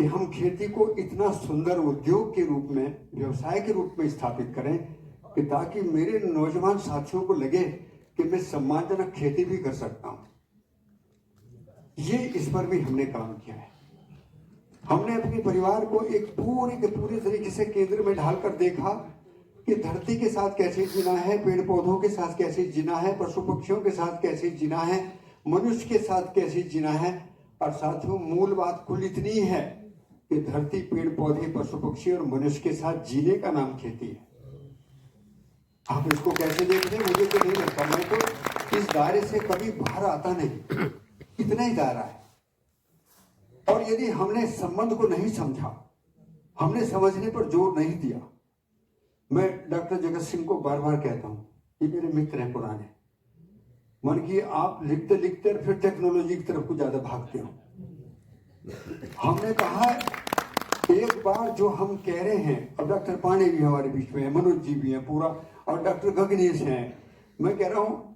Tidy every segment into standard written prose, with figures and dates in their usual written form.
कि हम खेती को इतना सुंदर उद्योग के रूप में, व्यवसाय के रूप में स्थापित करें कि ताकि मेरे नौजवान साथियों को लगे कि मैं सम्मानजनक खेती भी कर सकता हूं। ये इस पर भी हमने काम किया है। हमने अपने परिवार को एक पूरी के पूरी तरीके से केंद्र में ढालकर देखा कि धरती के साथ कैसे जीना है, पेड़ पौधों के साथ कैसे जीना है, पशु पक्षियों के साथ कैसे जीना है, मनुष्य के साथ कैसे जीना है। और साथियों, मूल बात कुल इतनी है कि धरती, पेड़ पौधे, पशु पक्षी और मनुष्य के साथ जीने का नाम खेती है। आप इसको कैसे देख रहे हैं मुझे तो नहीं लगता, मैं तो इस दायरे से कभी बाहर आता नहीं, इतना ही दायरा है। और यदि हमने संबंध को नहीं समझा, हमने समझने पर जोर नहीं दिया, मैं डॉक्टर जगत सिंह को बार बार कहता हूं, ये मेरे मित्र हैं पुराने, मन की आप लिखते लिखते फिर टेक्नोलॉजी की तरफ को ज्यादा भागते हो। हमने कहा एक बार जो हम कह रहे हैं, अब डॉक्टर पांडे भी हमारे बीच में है, मनोज जी भी हैं पूरा, और डॉक्टर गगनेश हैं, मैं कह रहा हूं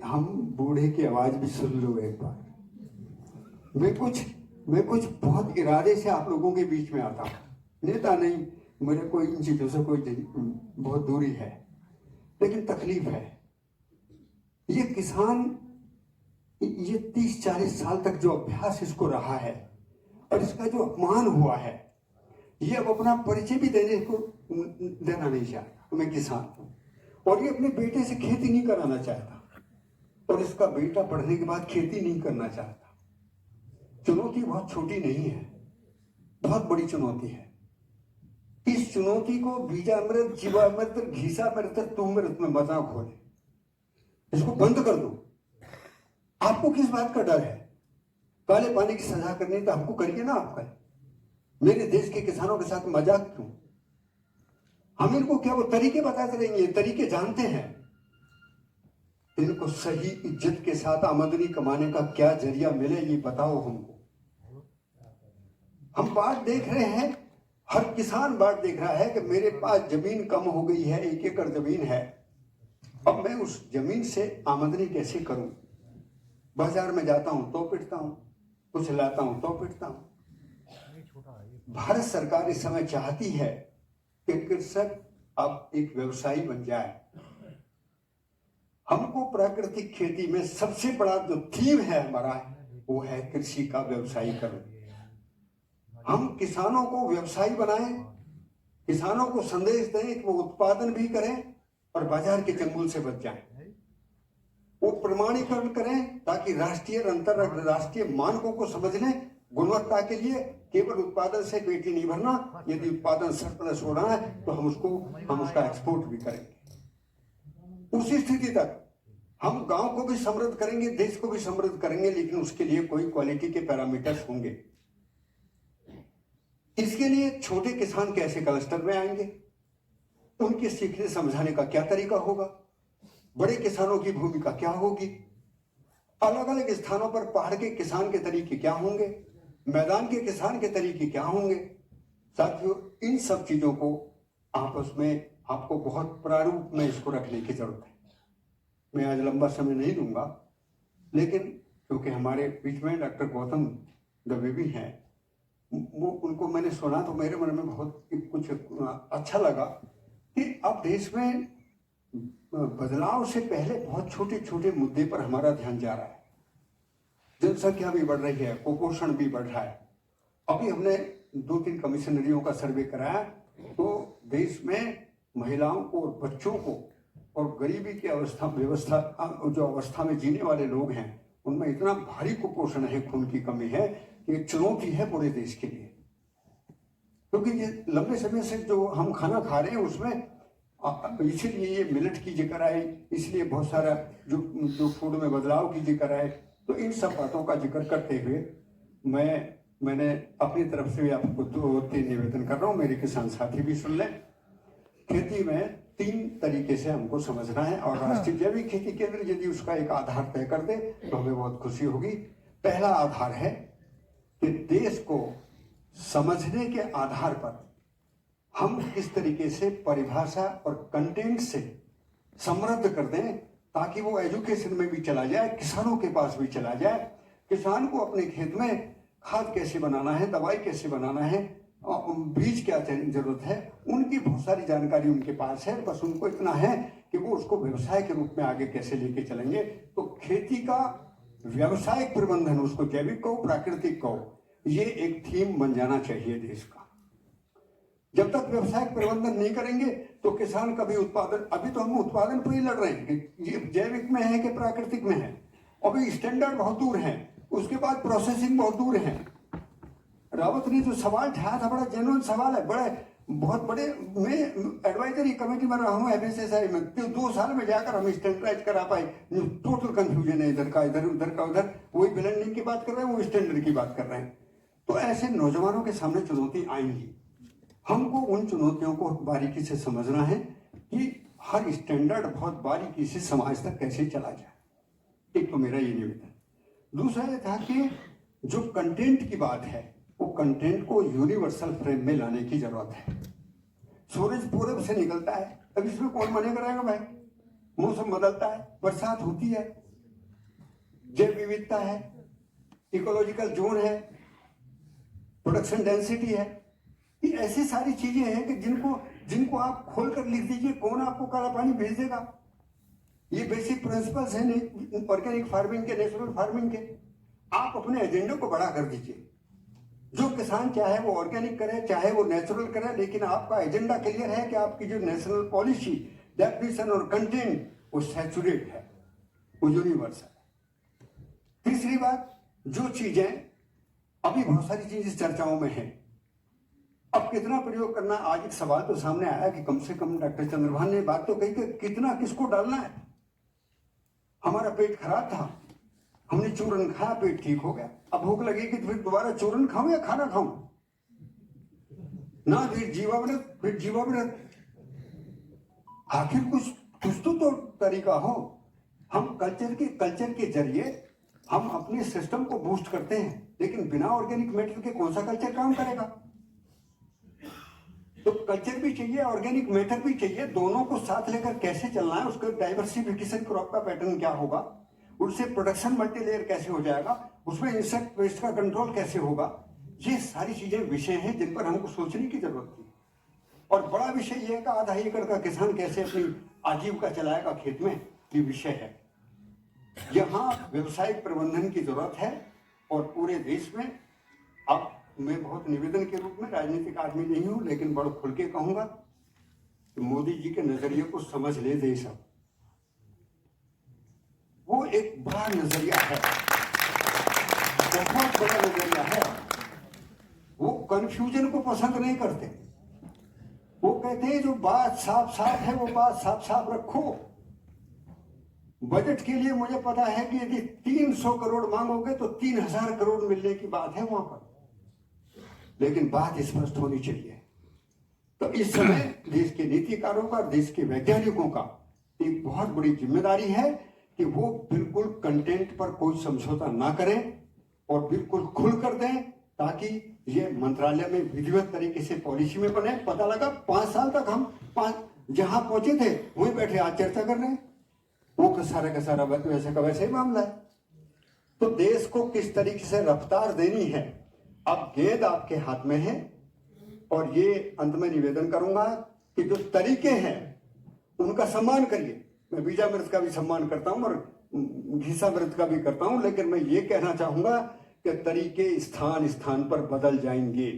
हम बूढ़े की आवाज भी सुन लो एक बार। मैं कुछ बहुत इरादे से आप लोगों के बीच में आता हूं, नेता नहीं, मेरे कोई इन चीजों से कोई बहुत दूरी है, लेकिन तकलीफ है। ये किसान, ये 30-40 साल तक जो अभ्यास इसको रहा है और इसका जो अपमान हुआ है, ये अब अपना परिचय भी देना नहीं चाहता। मैं किसान हूं और ये अपने बेटे से खेती नहीं कराना चाहता, और इसका बेटा पढ़ने के बाद खेती नहीं करना चाहता। चुनौती बहुत छोटी नहीं है, बहुत बड़ी चुनौती है। इस चुनौती को बीजामृत, जीवामृत, घीसामृत, तुमृत में मत ना खोले, इसको बंद कर दो। आपको किस बात का डर है? काले पानी की सजा करनी तो हमको करिए ना, आपका मेरे देश के किसानों के साथ मजाक क्यों? हम इनको क्या वो तरीके बताते रहेंगे? तरीके जानते हैं, इनको सही इज्जत के साथ आमदनी कमाने का क्या जरिया मिले ये बताओ हमको। हम बात देख रहे हैं, हर किसान बात देख रहा है कि मेरे पास जमीन कम हो गई है, 1 एकड़ जमीन है, अब मैं उस जमीन से आमदनी कैसे करूं? बाजार में जाता हूं तो पिटता हूं, कुछ लाता हूं तो पिटता हूं। भारत सरकार इस समय चाहती है कि कृषक अब एक व्यवसायी बन जाए। हमको प्राकृतिक खेती में सबसे बड़ा जो थीम है हमारा, वो है कृषि का व्यवसायीकरण। हम किसानों को व्यवसायी बनाएं, किसानों को संदेश दें कि वो उत्पादन भी करें और बाजार के चंगुल से बच जाएं। वो प्रमाणीकरण करें ताकि राष्ट्रीय और अंतरराष्ट्रीय मानकों को समझ लें। गुणवत्ता के लिए केवल उत्पादन से पेट ही नहीं भरना, यदि उत्पादन सरप्लस हो रहा है तो हम उसका एक्सपोर्ट भी करेंगे। उसी स्थिति तक हम गांव को भी समृद्ध करेंगे, देश को भी समृद्ध करेंगे, लेकिन उसके लिए कोई क्वालिटी के पैरामीटर्स होंगे। इसके लिए छोटे किसान कैसे क्लस्टर में आएंगे, उनके सीखने समझाने का क्या तरीका होगा, बड़े किसानों की भूमिका क्या होगी, अलग अलग स्थानों पर पहाड़ के किसान के तरीके क्या होंगे, मैदान के किसान के तरीके क्या होंगे। साथियों, इन सब चीजों को आपस में आपको बहुत प्रारूप में इसको रखने की जरूरत है। मैं आज लंबा समय नहीं लूंगा, लेकिन क्योंकि हमारे बीच में डॉक्टर गौतम दवे भी हैं, वो उनको मैंने सुना तो मेरे मन में बहुत कुछ अच्छा लगा कि अब देश में बदलाव से पहले बहुत छोटे छोटे मुद्दे पर हमारा ध्यान जा रहा है। जनसंख्या भी बढ़ रही है, कुपोषण भी बढ़ रहा है। अभी हमने 2-3 कमिश्नरियों का सर्वे कराया तो देश में महिलाओं को और बच्चों को और गरीबी की अवस्था में जीने वाले लोग हैं, उनमें इतना भारी कुपोषण है, खून की कमी है कि एक चुनौती है पूरे देश के लिए। क्योंकि ये लंबे समय से जो हम खाना खा रहे हैं उसमें इसीलिए ये मिलेट की जिक्र आए, इसलिए बहुत सारा जो फूड में बदलाव की जिक्र आए। तो इन सब बातों का जिक्र करते हुए मैंने अपनी तरफ से आपको 2-3 निवेदन कर रहा हूँ, मेरे किसान साथी भी सुन लें। खेती में 3 तरीके से हमको समझना है, और राष्ट्रीय जैविक खेती केंद्र यदि उसका एक आधार तय कर दे तो हमें बहुत खुशी होगी। पहला आधार है कि देश को समझने के आधार पर हम किस तरीके से परिभाषा और कंटेंट से समृद्ध कर दें ताकि वो एजुकेशन में भी चला जाए, किसानों के पास भी चला जाए। किसान को अपने खेत में खाद कैसे बनाना है, दवाई कैसे बनाना है, बीज क्या जरूरत है, उनकी बहुत सारी जानकारी उनके पास है। बस उनको इतना है कि वो उसको व्यवसाय के रूप में आगे कैसे लेके चलेंगे। तो खेती का व्यवसायिक प्रबंधन, उसको जैविक कहो प्राकृतिक कहो, ये एक थीम बन जाना चाहिए देश का। जब तक व्यवसायिक प्रबंधन नहीं करेंगे तो किसान कभी उत्पादन, अभी तो हम उत्पादन पर ही लड़ रहे हैं कि ये जैविक में है कि प्राकृतिक में है, अभी स्टैंडर्ड बहुत दूर है, उसके बाद प्रोसेसिंग बहुत दूर है। रावत ने जो सवाल उठाया था बड़ा जेन्युइन सवाल है, बड़े बहुत बड़े। मैं एडवाइजरी कमेटी में रहा हूँ एफएसएसआई में, तो 2 साल में जाकर हम स्टैंडर्डाइज करा पाए। टोटल कंफ्यूजन है, इधर का इधर, उधर का उधर, वही ब्लेंडिंग की बात कर रहे हैं, वो स्टैंडर्ड की बात कर रहे हैं। तो ऐसे नौजवानों के सामने चुनौती आएंगी, हमको उन चुनौतियों को बारीकी से समझना है कि हर स्टैंडर्ड बहुत बारीकी से समाज तक कैसे चला जाए। एक तो मेरा ये निवेदन। दूसरा ये था कि जो कंटेंट की बात है, वो कंटेंट को यूनिवर्सल फ्रेम में लाने की जरूरत है। सूरज पूरब से निकलता है, अब इसमें कौन मने कराएगा भाई? मौसम बदलता है, बरसात होती है, जैव विविधता है, इकोलॉजिकल जोन है, प्रोडक्शन डेंसिटी है, ये ऐसी सारी चीजें हैं कि जिनको आप खोलकर लिख दीजिए, कौन आपको काला पानी भेज देगा। ये बेसिक प्रिंसिपल्स हैं ऑर्गेनिक फार्मिंग के, नेचुरल फार्मिंग के। आप अपने एजेंडे को बड़ा कर दीजिए। जो किसान चाहे वो ऑर्गेनिक करे, चाहे वो नेचुरल करे, लेकिन आपका एजेंडा क्लियर है कि आपकी जो नेशनल पॉलिसी, डेफिनेशन और कंटेंट वो सैचुरेट है, वो यूनिवर्सल है। तीसरी बात, जो चीजें अभी बहुत सारी चीजें चर्चाओं में हैं, अब कितना प्रयोग करना। आज एक सवाल तो सामने आया कि कम से कम डॉक्टर चंद्रभान ने बात तो कही कि कितना किसको डालना है। हमारा पेट खराब था, हमने चूरन खाया, पेट ठीक हो गया। अब भूख लगेगी तो फिर दोबारा चूरन खाऊं या खाना खाऊं ना, फिर जीवामृत। आखिर कुछ तो तरीका हो। हम कल्चर के जरिए हम अपने सिस्टम को बूस्ट करते हैं, लेकिन बिना ऑर्गेनिक मैटर के कौन सा कल्चर काम करेगा? तो कल्चर भी चाहिए, ऑर्गेनिक मैटर भी चाहिए, दोनों को साथ लेकर कैसे चलना है, उसका डाइवर्सिफिकेशन क्रॉप का पैटर्न क्या होगा, उससे प्रोडक्शन मल्टीलेयर कैसे हो जाएगा, उसमें इंसेक्ट पेस्ट का कंट्रोल कैसे होगा। ये सारी चीजें विषय हैं जिन पर हमको सोचने की जरूरत थी। और बड़ा विषय यह है कि आधा एकड़ का किसान कैसे अपनी आजीविका चलाएगा खेत में, ये विषय है। यहाँ व्यवसायिक प्रबंधन की जरूरत है। और पूरे देश में, अब मैं बहुत निवेदन के रूप में राजनीतिक आदमी नहीं हूं, लेकिन बड़ा खुल के कहूंगा कि मोदी जी के नजरिए को समझ ले देश। अब वो एक बड़ा नजरिया है, बहुत बड़ा नजरिया है। वो कंफ्यूजन को पसंद नहीं करते। वो कहते हैं जो बात साफ साफ है वो बात साफ साफ रखो। बजट के लिए मुझे पता है कि यदि 300 करोड़ मांगोगे तो 3000 करोड़ मिलने की बात है वहां पर, लेकिन बात स्पष्ट होनी चाहिए। तो इस समय देश के नीतिकारों का, देश के वैज्ञानिकों का एक बहुत बड़ी जिम्मेदारी है कि वो बिल्कुल कंटेंट पर कोई समझौता ना करें और बिल्कुल खुल कर दें, ताकि ये मंत्रालय में विधिवत तरीके से पॉलिसी में बने। पता लगा 5 साल तक हम जहां पहुंचे थे वहीं बैठे आज चर्चा कर रहे हैं, वो का सारा वैसे का वैसे ही मामला है। तो देश को किस तरीके से रफ्तार देनी है, अब गेंद आपके हाथ में है। और ये अंत में निवेदन करूंगा कि जो तरीके हैं उनका सम्मान करिए। मैं बीजामृत का भी सम्मान करता हूं और घीसामृत का भी करता हूं, लेकिन मैं ये कहना चाहूंगा कि तरीके स्थान स्थान पर बदल जाएंगे।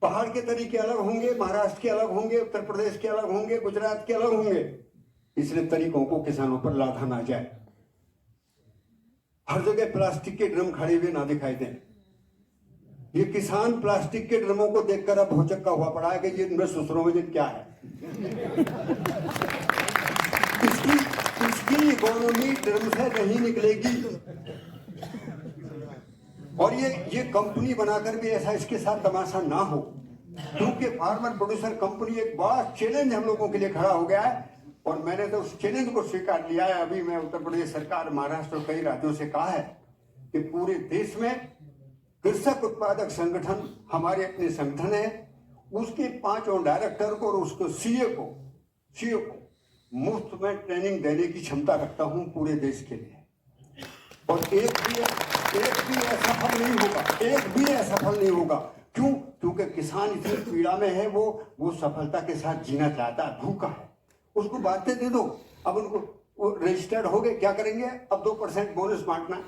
पहाड़ के तरीके अलग होंगे, महाराष्ट्र के अलग होंगे, उत्तर प्रदेश के अलग होंगे, गुजरात के अलग होंगे। इसलिए तरीकों को किसानों पर लाधा ना जाए। हर जगह प्लास्टिक के ड्रम खड़े हुए ना दिखाई दें। ये किसान प्लास्टिक के ड्रमों को देखकर अब भौचक्का हुआ पड़ा है कि ये इनमें ससुरों में क्या है। इसकी इकोनॉमी ड्रम से नहीं निकलेगी। और ये कंपनी बनाकर भी ऐसा इसके साथ तमाशा ना हो, क्योंकि फार्मर प्रोड्यूसर कंपनी एक बड़ा चैलेंज हम लोगों के लिए खड़ा हो गया है। और मैंने तो उस चैलेंज को स्वीकार लिया है। अभी मैं उत्तर प्रदेश सरकार, महाराष्ट्र और कई राज्यों से कहा है कि पूरे देश में कृषक उत्पादक संगठन, हमारे अपने संगठन है, उसके 5 डायरेक्टर को और उसको सीए को मुफ्त में ट्रेनिंग देने की क्षमता रखता हूं पूरे देश के लिए। और एक भी एक भी असफल नहीं होगा, एक भी असफल नहीं होगा। क्यों? क्योंकि किसान इतनी पीड़ा में है, वो सफलता के साथ जीना चाहता है, भूखा है। उसको बातें दे दो। अब उनको रजिस्टर्ड हो गए, क्या करेंगे? अब 2% बोनस बांटना है।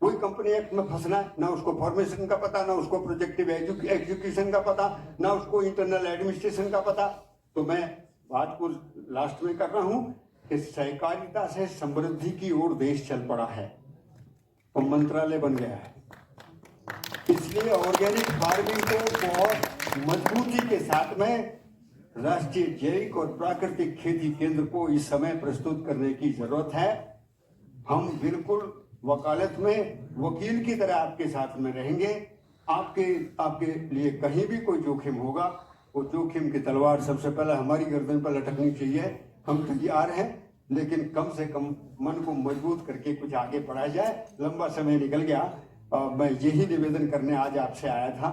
कोई कंपनी एक्ट में फंसना है, ना उसको फॉर्मेशन का पता, ना उसको प्रोजेक्टिव एग्जीक्यूशन का पता, ना उसको इंटरनल एडमिनिस्ट्रेशन का पता। तो मैं बात को लास्ट में कर रहा हूं कि सहकारिता से समृद्धि की ओर देश चल पड़ा है और मंत्रालय बन गया है। इसलिए ऑर्गेनिक फार्मिंग को बहुत मजबूती के साथ में राष्ट्रीय जैविक और प्राकृतिक खेती केंद्र को इस समय प्रस्तुत करने की जरूरत है। हम बिल्कुल वकालत में वकील की तरह आपके साथ में रहेंगे। आपके लिए कहीं भी कोई जोखिम होगा, वो जोखिम की तलवार सबसे पहले हमारी गर्दन पर लटकनी चाहिए। हम तैयार हैं, लेकिन कम से कम मन को मजबूत करके कुछ आगे बढ़ाया जाए। लंबा समय निकल गया, मैं यही निवेदन करने आज आपसे आया था।